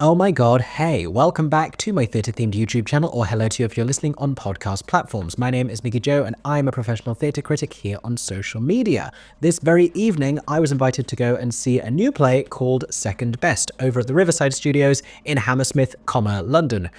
Oh my god, hey, welcome back to my theatre-themed YouTube channel, or hello to you if you're listening on podcast platforms. My name is Mickey Joe, and I'm a professional theatre critic here on social media. This very evening, I was invited to go and see a new play called Second Best over at the Riverside Studios in Hammersmith, London,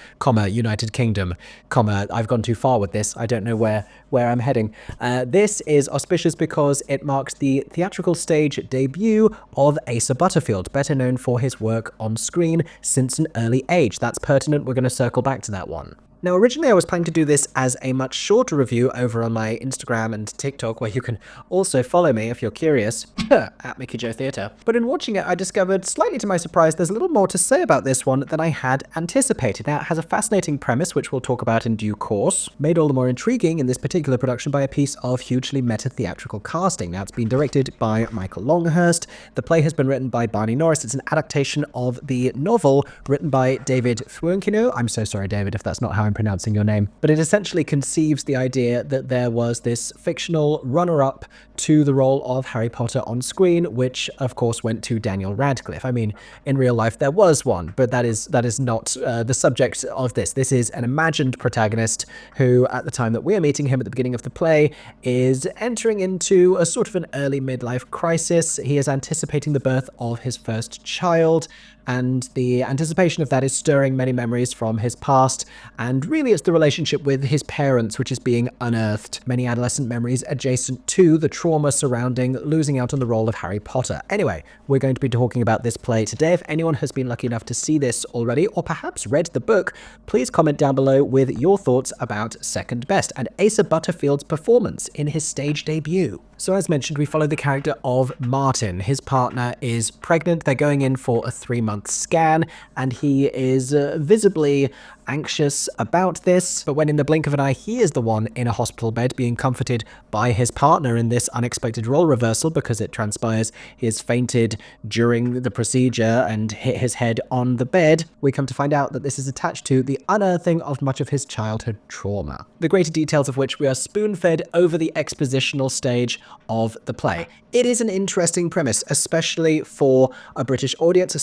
United Kingdom, I've gone too far with this, I don't know where I'm heading. This is auspicious because it marks the theatrical stage debut of Asa Butterfield, better known for his work on screen since an early age. That's pertinent, we're going to circle back to that one. Now, originally I was planning to do this as a much shorter review over on my Instagram and TikTok, where you can also follow me if you're curious, at Mickey Joe Theatre. But in watching it, I discovered, slightly to my surprise, there's a little more to say about this one than I had anticipated. Now, it has a fascinating premise, which we'll talk about in due course, made all the more intriguing in this particular production by a piece of hugely meta-theatrical casting. Now, it's been directed by Michael Longhurst. The play has been written by Barney Norris. It's an adaptation of the novel written by David Fuenkiנו. I'm so sorry, David, if that's not how I'm pronouncing your name. But it essentially conceives the idea that there was this fictional runner-up to the role of Harry Potter on screen, which of course went to Daniel Radcliffe. I mean, in real life there was one, but that is not the subject of this. This is an imagined protagonist who, at the time that we are meeting him at the beginning of the play, is entering into a sort of an early midlife crisis. He is anticipating the birth of his first child, and the anticipation of that is stirring many memories from his past, and really it's the relationship with his parents which is being unearthed. Many adolescent memories adjacent to the trauma surrounding losing out on the role of Harry Potter. Anyway, we're going to be talking about this play today. If anyone has been lucky enough to see this already, or perhaps read the book, please comment down below with your thoughts about Second Best and Asa Butterfield's performance in his stage debut. So as mentioned, we follow the character of Martin. His partner is pregnant, they're going in for a 3-month scan, and he is visibly anxious about this, but when in the blink of an eye he is the one in a hospital bed being comforted by his partner in this unexpected role reversal, because it transpires he has fainted during the procedure and hit his head on the bed, we come to find out that this is attached to the unearthing of much of his childhood trauma, the greater details of which we are spoon-fed over the expositional stage of the play. It is an interesting premise, especially for a British audience,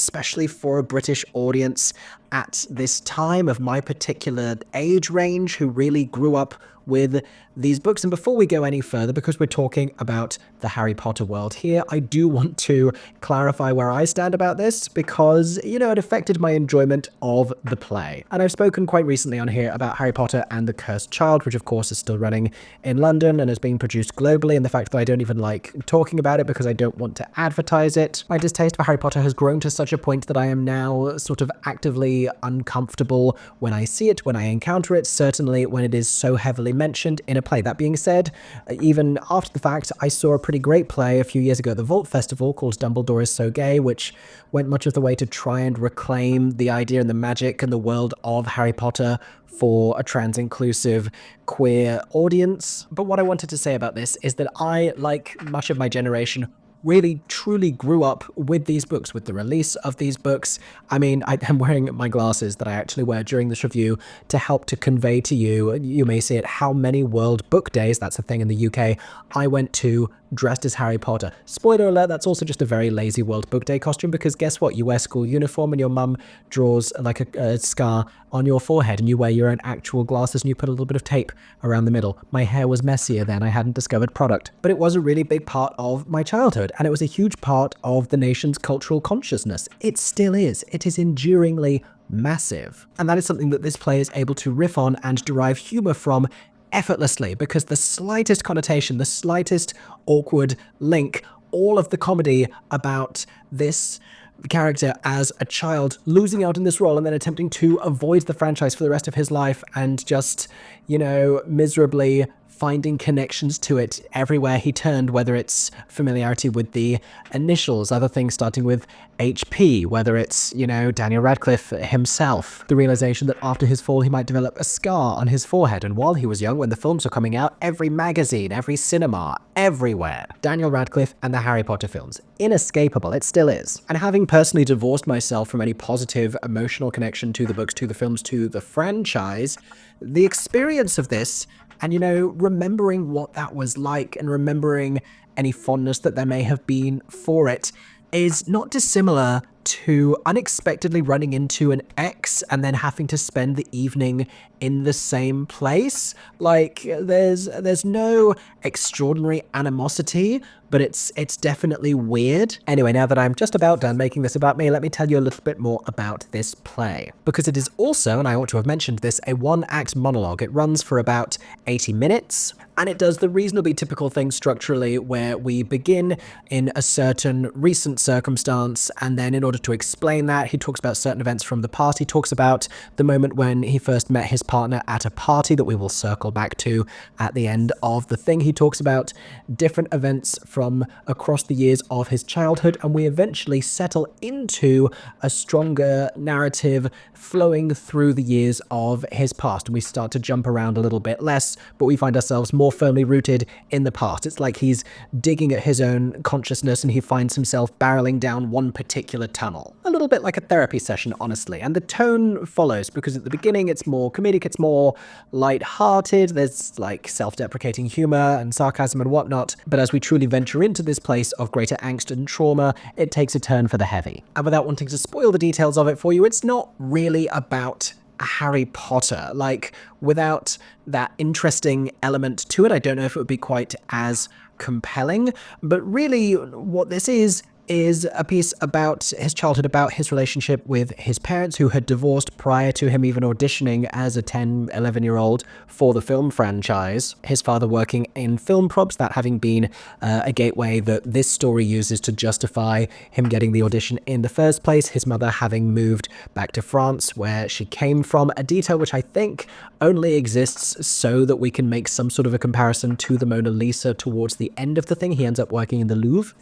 at this time of my particular age range, who really grew up with these books. And before we go any further, because we're talking about the Harry Potter world here, I do want to clarify where I stand about this, because, you know, it affected my enjoyment of the play. And I've spoken quite recently on here about Harry Potter and the Cursed Child, which of course is still running in London and is being produced globally, and the fact that I don't even like talking about it because I don't want to advertise it. My distaste for Harry Potter has grown to such a point that I am now sort of actively uncomfortable when I see it, when I encounter it, certainly when it is so heavily mentioned in a play. That being said, even after the fact, I saw a pretty great play a few years ago at the Vault Festival called Dumbledore is So Gay, which went much of the way to try and reclaim the idea and the magic and the world of Harry Potter for a trans-inclusive queer audience. But what I wanted to say about this is that I, like much of my generation, really truly grew up with these books, with the release of these books. I mean, I am wearing my glasses that I actually wear during this review to help to convey to you, you may see it, how many World Book Days, that's a thing in the UK, I went to dressed as Harry Potter. Spoiler alert, that's also just a very lazy World Book Day costume, because guess what? You wear school uniform and your mum draws like a scar on your forehead, and you wear your own actual glasses and you put a little bit of tape around the middle. My hair was messier then, I hadn't discovered product. But it was a really big part of my childhood, and it was a huge part of the nation's cultural consciousness. It still is. It is enduringly massive. And that is something that this play is able to riff on and derive humor from effortlessly, because the slightest connotation, the slightest awkward link, all of the comedy about this character as a child losing out in this role and then attempting to avoid the franchise for the rest of his life and just, you know, miserably finding connections to it everywhere he turned, whether it's familiarity with the initials, other things starting with HP, whether it's, you know, Daniel Radcliffe himself, the realization that after his fall he might develop a scar on his forehead, and while he was young, when the films were coming out, every magazine, every cinema, everywhere, Daniel Radcliffe and the Harry Potter films. Inescapable, it still is. And having personally divorced myself from any positive emotional connection to the books, to the films, to the franchise, the experience of this, and, you know, remembering what that was like and remembering any fondness that there may have been for it, is not dissimilar to unexpectedly running into an ex and then having to spend the evening in the same place. Like, there's no extraordinary animosity, but it's definitely weird. Anyway, now that I'm just about done making this about me, let me tell you a little bit more about this play. Because it is also, and I ought to have mentioned this, a one-act monologue. It runs for about 80 minutes, and it does the reasonably typical thing structurally where we begin in a certain recent circumstance, and then in order to explain that, he talks about certain events from the past. He talks about the moment when he first met his partner at a party that we will circle back to at the end of the thing. He talks about different events from across the years of his childhood, and we eventually settle into a stronger narrative flowing through the years of his past, and we start to jump around a little bit less, but we find ourselves more firmly rooted in the past. It's like he's digging at his own consciousness and he finds himself barreling down one particular tunnel. A little bit like a therapy session, honestly, and the tone follows, because at the beginning it's more comedic, it's more light-hearted, there's like self-deprecating humor and sarcasm and whatnot, but as we truly venture into this place of greater angst and trauma, it takes a turn for the heavy. And without wanting to spoil the details of it for you, it's not really about Harry Potter. Like, without that interesting element to it, I don't know if it would be quite as compelling, but really what this is a piece about his childhood, about his relationship with his parents who had divorced prior to him even auditioning as a 10, 11-year-old for the film franchise. His father working in film props, that having been a gateway that this story uses to justify him getting the audition in the first place. His mother having moved back to France where she came from, a detail which I think only exists so that we can make some sort of a comparison to the Mona Lisa towards the end of the thing. He ends up working in the Louvre.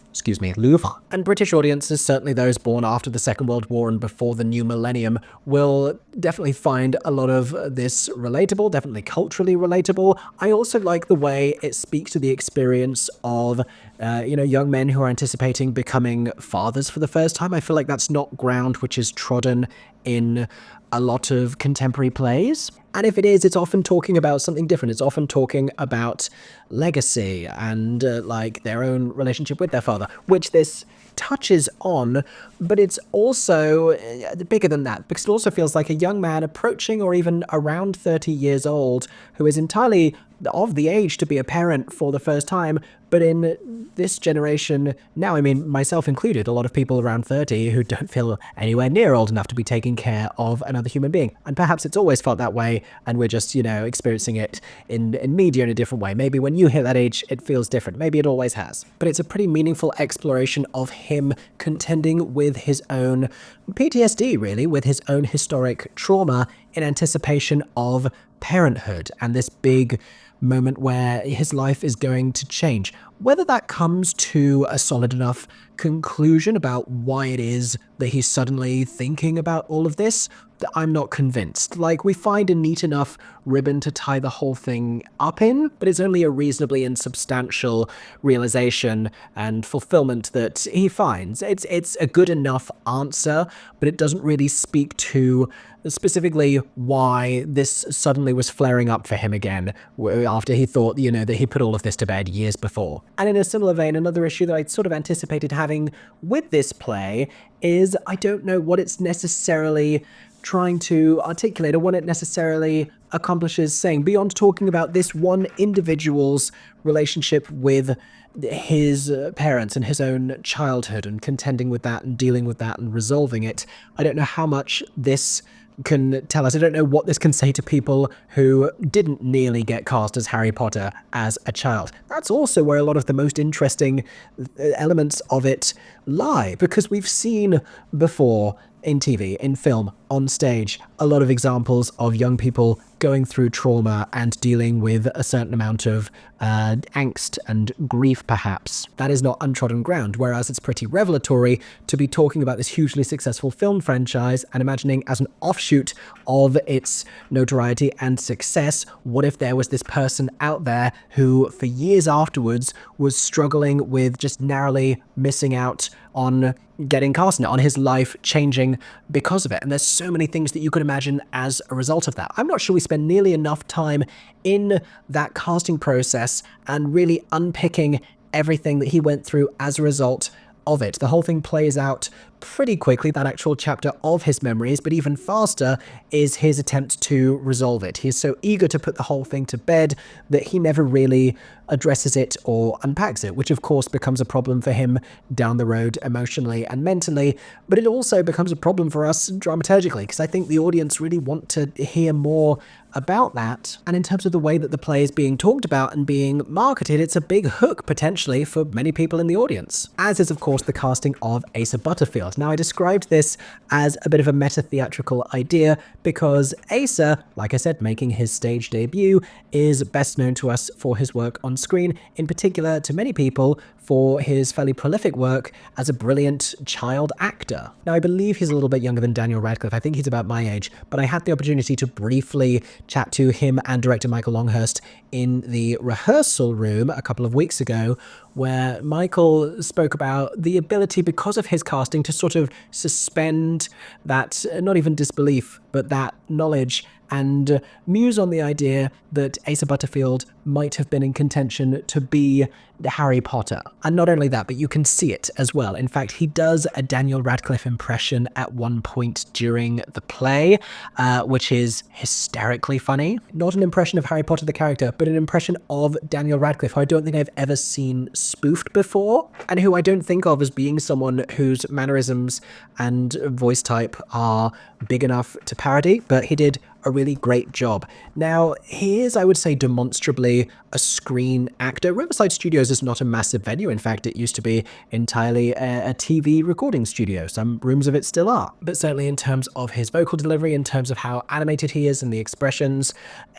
And British audiences, certainly those born after the Second World War and before the new millennium, will definitely find a lot of this relatable, definitely culturally relatable. I also like the way it speaks to the experience of, young men who are anticipating becoming fathers for the first time. I feel like that's not ground which is trodden in a lot of contemporary plays. And if it is, it's often talking about something different. It's often talking about legacy and like their own relationship with their father, which this touches on, but it's also bigger than that, because it also feels like a young man approaching or even around 30 years old who is entirely of the age to be a parent for the first time, but in this generation now, I mean, myself included, a lot of people around 30 who don't feel anywhere near old enough to be taking care of another human being. And perhaps it's always felt that way, and we're just, experiencing it in media in a different way. Maybe when you hit that age, it feels different. Maybe it always has. But it's a pretty meaningful exploration of him contending with his own PTSD, really, with his own historic trauma in anticipation of parenthood and this big moment where his life is going to change. Whether that comes to a solid enough conclusion about why it is that he's suddenly thinking about all of this, I'm not convinced. Like, we find a neat enough ribbon to tie the whole thing up in, but it's only a reasonably insubstantial realization and fulfillment that he finds. It's a good enough answer, but it doesn't really speak to specifically why this suddenly was flaring up for him again after he thought, that he put all of this to bed years before. And in a similar vein, another issue that I sort of anticipated having with this play is I don't know what it's necessarily trying to articulate or what it necessarily accomplishes saying, beyond talking about this one individual's relationship with his parents and his own childhood and contending with that and dealing with that and resolving it. I don't know how much this can tell us. I don't know what this can say to people who didn't nearly get cast as Harry Potter as a child. That's also where a lot of the most interesting elements of it lie, because we've seen before in TV, in film, on stage, a lot of examples of young people going through trauma and dealing with a certain amount of angst and grief, perhaps. That is not untrodden ground, whereas it's pretty revelatory to be talking about this hugely successful film franchise and imagining as an offshoot of its notoriety and success, what if there was this person out there who, for years afterwards, was struggling with just narrowly missing out on getting cast in it, on his life changing because of it. And there's so many things that you could imagine as a result of that. I'm not sure we spend nearly enough time in that casting process and really unpicking everything that he went through as a result of it. The whole thing plays out pretty quickly, that actual chapter of his memories, but even faster is his attempt to resolve it. He's so eager to put the whole thing to bed that he never really addresses it or unpacks it, which of course becomes a problem for him down the road emotionally and mentally, but it also becomes a problem for us dramaturgically, because I think the audience really want to hear more about that. And in terms of the way that the play is being talked about and being marketed, it's a big hook potentially for many people in the audience, as is of course the casting of Asa Butterfield. Now, I described this as a bit of a meta-theatrical idea because Asa, like I said, making his stage debut, is best known to us for his work on screen, in particular to many people for his fairly prolific work as a brilliant child actor. Now, I believe he's a little bit younger than Daniel Radcliffe. I think he's about my age, but I had the opportunity to briefly chat to him and director Michael Longhurst in the rehearsal room a couple of weeks ago, where Michael spoke about the ability, because of his casting, to sort of suspend that, not even disbelief, but that knowledge, and muse on the idea that Asa Butterfield might have been in contention to be Harry Potter. And not only that, but you can see it as well. In fact, he does a Daniel Radcliffe impression at one point during the play, which is hysterically funny. Not an impression of Harry Potter the character, but an impression of Daniel Radcliffe, who I don't think I've ever seen spoofed before, and who I don't think of as being someone whose mannerisms and voice type are big enough to parody, but he did a really great job. Now, he is, I would say, demonstrably a screen actor. Riverside Studios is not a massive venue. In fact, it used to be entirely a TV recording studio. Some rooms of it still are. But certainly in terms of his vocal delivery, in terms of how animated he is and the expressions,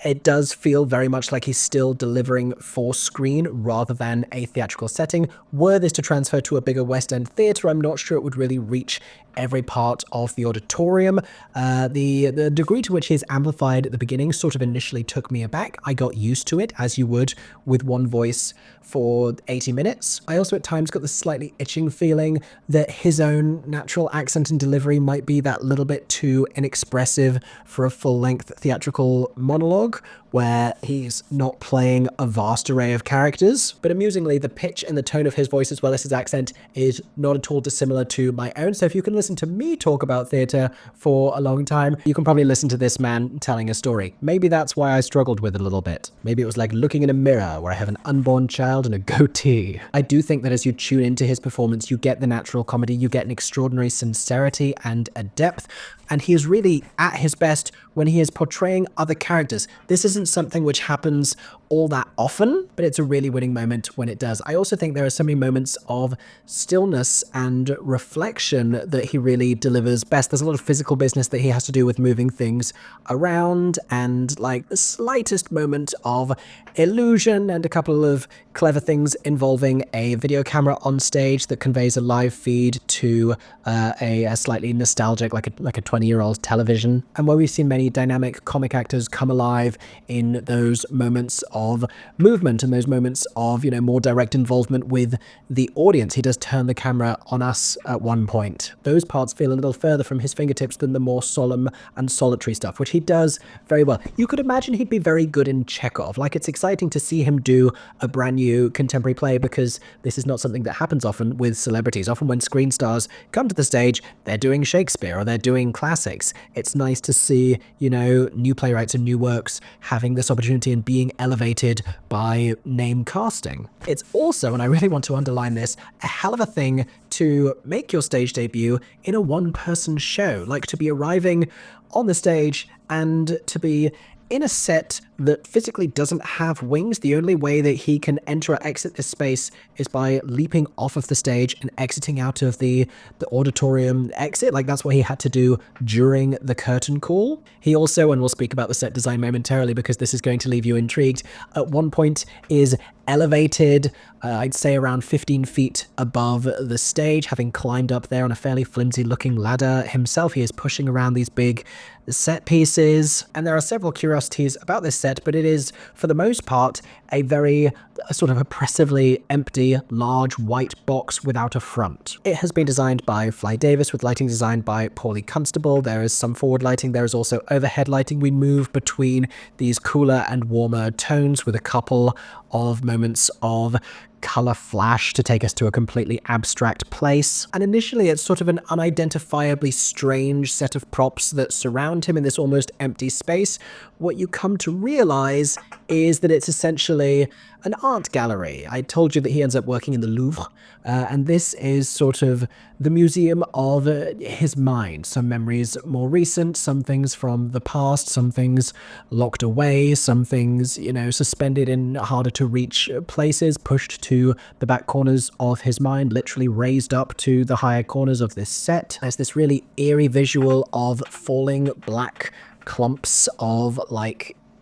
it does feel very much like he's still delivering for screen rather than a theatrical setting. Were this to transfer to a bigger West End theatre, I'm not sure it would really reach every part of the auditorium. The degree to which he's amplified at the beginning sort of initially took me aback. I got used to it, as you would with one voice for 80 minutes. I also at times got the slightly itching feeling that his own natural accent and delivery might be that little bit too inexpressive for a full-length theatrical monologue, where he's not playing a vast array of characters. But amusingly, the pitch and the tone of his voice, as well as his accent, is not at all dissimilar to my own. So if you can listen to me talk about theatre for a long time, you can probably listen to this man telling a story. Maybe that's why I struggled with it a little bit. Maybe it was like looking in a mirror where I have an unborn child and a goatee. I do think that as you tune into his performance, you get the natural comedy, you get an extraordinary sincerity and a depth, and he is really at his best when he is portraying other characters. This isn't something which happens all that often, but it's a really winning moment when it does. I also think there are so many moments of stillness and reflection that he really delivers best. There's a lot of physical business that he has to do with moving things around, and like the slightest moment of illusion and a couple of clever things involving a video camera on stage that conveys a live feed to a slightly nostalgic, like a 20-year-old television, and where we've seen many dynamic comic actors come alive in those moments of movement and those moments of, more direct involvement with the audience. He does turn the camera on us at one point. Those parts feel a little further from his fingertips than the more solemn and solitary stuff, which he does very well. You could imagine he'd be very good in Chekhov. Like, it's exciting to see him do a brand new contemporary play, because this is not something that happens often with celebrities. Often when screen stars come to the stage, they're doing Shakespeare or they're doing classics. It's nice to see, new playwrights and new works having this opportunity and being elevated by name casting. It's also, and I really want to underline this, a hell of a thing to make your stage debut in a one-person show. Like, to be arriving on the stage and to be in a set that physically doesn't have wings. The only way that he can enter or exit this space is by leaping off of the stage and exiting out of the auditorium exit. Like, that's what he had to do during the curtain call. He also, and we'll speak about the set design momentarily because this is going to leave you intrigued, at one point is elevated, I'd say around 15 feet above the stage, having climbed up there on a fairly flimsy looking ladder himself. He is pushing around these big set pieces, and there are several curiosities about this set, but it is, for the most part, a very sort of oppressively empty, large white box without a front. It has been designed by Fly Davis, with lighting designed by Paulie Constable. There is some forward lighting, there is also overhead lighting. We move between these cooler and warmer tones with a couple of moments of color flash to take us to a completely abstract place. And initially it's sort of an unidentifiably strange set of props that surround him in this almost empty space. What you come to realize is that it's essentially an art gallery. I told you that he ends up working in the Louvre, and this is sort of the museum of his mind. Some memories more recent, some things from the past, some things locked away, some things, suspended in harder to reach places, pushed to the back corners of his mind, literally raised up to the higher corners of this set. There's this really eerie visual of falling black clumps of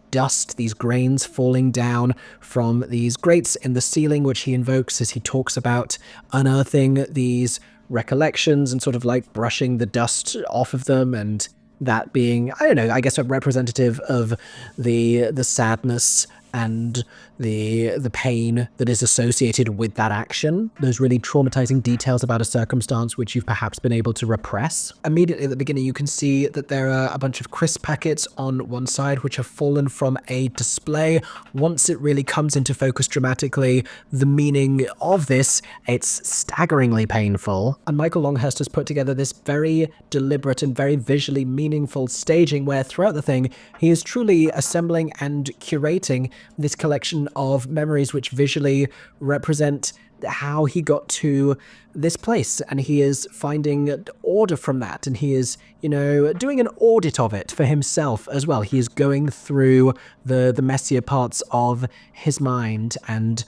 dust, these grains falling down from these grates in the ceiling, which he invokes as he talks about unearthing these recollections and sort of brushing the dust off of them, and that being, I don't know, I guess a representative of the sadness and the pain that is associated with that action, those really traumatizing details about a circumstance which you've perhaps been able to repress. Immediately at the beginning, you can see that there are a bunch of crisp packets on one side which have fallen from a display. Once it really comes into focus dramatically, the meaning of this, it's staggeringly painful. And Michael Longhurst has put together this very deliberate and very visually meaningful staging where throughout the thing, he is truly assembling and curating this collection of memories which visually represent how he got to this place, and he is finding order from that, and he is, doing an audit of it for himself as well. He is going through the messier parts of his mind and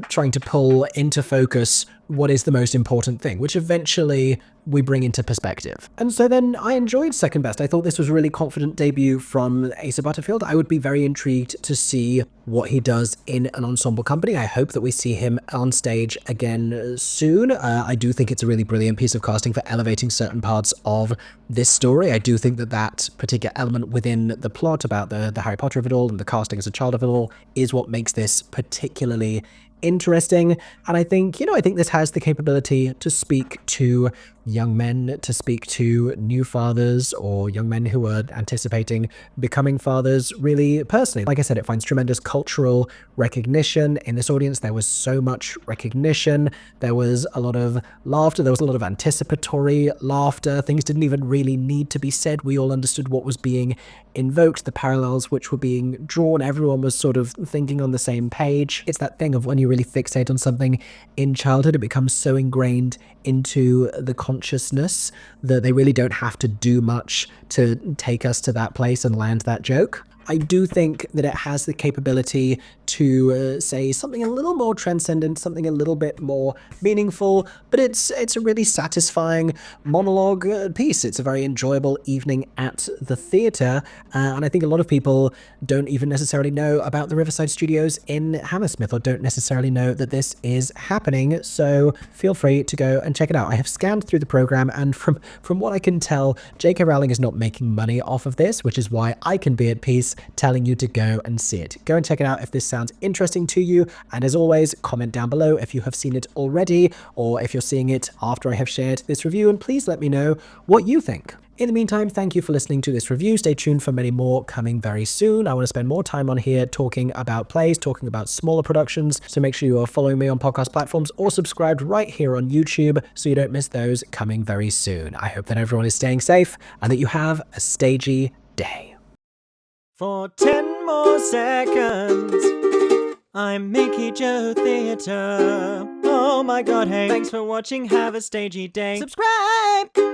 trying to pull into focus what is the most important thing, which eventually we bring into perspective. And so then I enjoyed Second Best. I thought this was a really confident debut from Asa Butterfield. I would be very intrigued to see what he does in an ensemble company. I hope that we see him on stage again soon. I do think it's a really brilliant piece of casting for elevating certain parts of this story. I do think that that particular element within the plot about the Harry Potter of it all and the casting as a child of it all is what makes this particularly interesting. And I think this has the capability to speak to young men, to speak to new fathers or young men who are anticipating becoming fathers really personally. Like I said, it finds tremendous cultural recognition. In this audience, there was so much recognition. There was a lot of laughter. There was a lot of anticipatory laughter. Things didn't even really need to be said. We all understood what was being invoked, the parallels which were being drawn. Everyone was sort of thinking on the same page. It's that thing of when you really fixate on something in childhood, it becomes so ingrained into the consciousness that they really don't have to do much to take us to that place and land that joke. I do think that it has the capability to say something a little more transcendent, something a little bit more meaningful, but it's a really satisfying monologue piece. It's a very enjoyable evening at the theatre, and I think a lot of people don't even necessarily know about the Riverside Studios in Hammersmith or don't necessarily know that this is happening, so feel free to go and check it out. I have scanned through the program, and from what I can tell, J.K. Rowling is not making money off of this, which is why I can be at peace telling you to go and see it. Go and check it out if this sounds interesting to you, and as always, comment down below if you have seen it already or if you're seeing it after I have shared this review, and please let me know what you think. In the meantime, thank you for listening to this review. Stay tuned for many more coming very soon. I want to spend more time on here talking about plays, talking about smaller productions, so make sure you are following me on podcast platforms or subscribed right here on YouTube so you don't miss those coming very soon. I hope that everyone is staying safe and that you have a stagey day. For 10 more seconds, I'm Mickey Joe Theatre. Oh my god, hey, thanks for watching, have a stagey day. Subscribe!